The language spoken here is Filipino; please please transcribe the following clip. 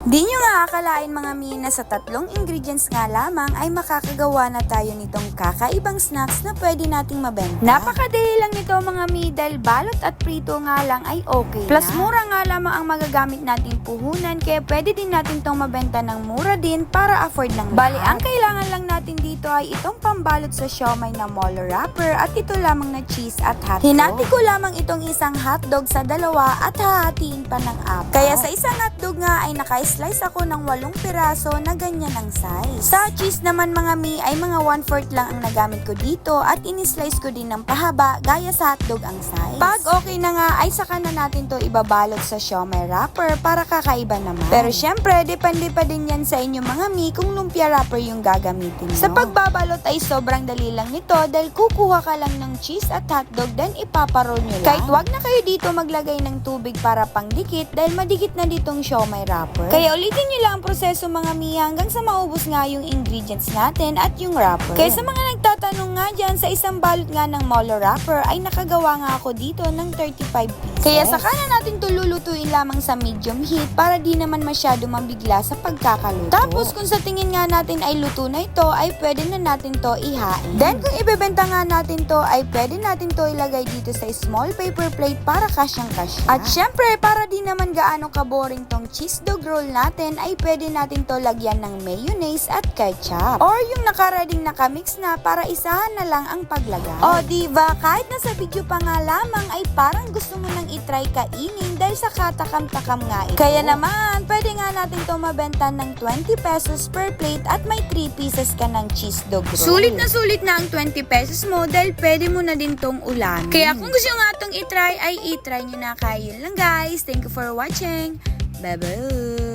Di nyo nga akalain mga mina sa tatlong ingredients nga lamang ay makakagawa na tayo nitong kakaibang snacks na pwede nating mabenta. Napakadali lang nito mga mi dahil balot at prito nga lang ay okay Plus na. Mura nga lamang ang magagamit nating puhunan kaya pwede din natin tong mabenta ng mura din para afford ng lahat. Bali, ang kailangan lang natin dito ay itong pambalot sa siomay na molo wrapper at ito lamang na cheese at hotdog. Hinati ko lamang itong isang hotdog sa dalawa at hahatiin pa ng apat. Kaya sa isang hotdog nga ay naka-slice ako ng 8 piraso na ganyan ang size. Sa cheese naman mga mi ay mga 1/4 lang ang nagamit ko dito at in-slice ko din ng pahaba gaya sa hotdog ang size. Pag okay na nga ay saka na natin to ibabalot sa siomay wrapper para kakaiba naman. Pero syempre, depende pa din yan sa inyo mga mi kung lumpia wrapper yung gagamitin nyo. Sa pagbabalot ay sobrang dali lang nito dahil kukuha ka lang ng cheese at hotdog then ipaparol nyo lang. Kahit wag na kayo dito maglagay ng tubig para pangdikit dahil madikit na ditong siomay wrapper. Kaya ulitin nyo lang ang proseso mga mi hanggang sa maubos nga yung ingredients natin at yung wrapper. Kaya sa mga nagtatanong nga dyan, sa isang balot nga ng molo wrapper ay nakagawa nga ako dito ng 35 pieces. Kaya saka na natin to lulutuin lamang sa medium heat para di naman masyado mabigla sa pagkakaluto. Tapos kung sa tingin nga natin ay luto na ito ay pwede na natin to ihain. Then kung ibebenta nga natin to ay pwede natin to ilagay dito sa small paper plate para kasyang-kasya. At syempre para di naman gaano kaboring tong cheese dog roll natin ay pwede natin to lagyan ng mayonnaise at ketchup. Or yung nakareding nakamix na para isahan na lang ang paglagay. O diba, kahit nasa video pa nga lamang ay parang gusto mo nang itry kainin dahil sa katakam-takam nga ito. Kaya naman, pwede nga natin to mabenta ng 20 pesos per plate at may 3 pieces ka ng cheese dog roll. Sulit na ang 20 pesos mo dahil pwede mo na din tong ulamin. Kaya kung gusto nga tong itry ay itry nyo na. Kaya yun lang guys. Thank you for watching. Bye-bye!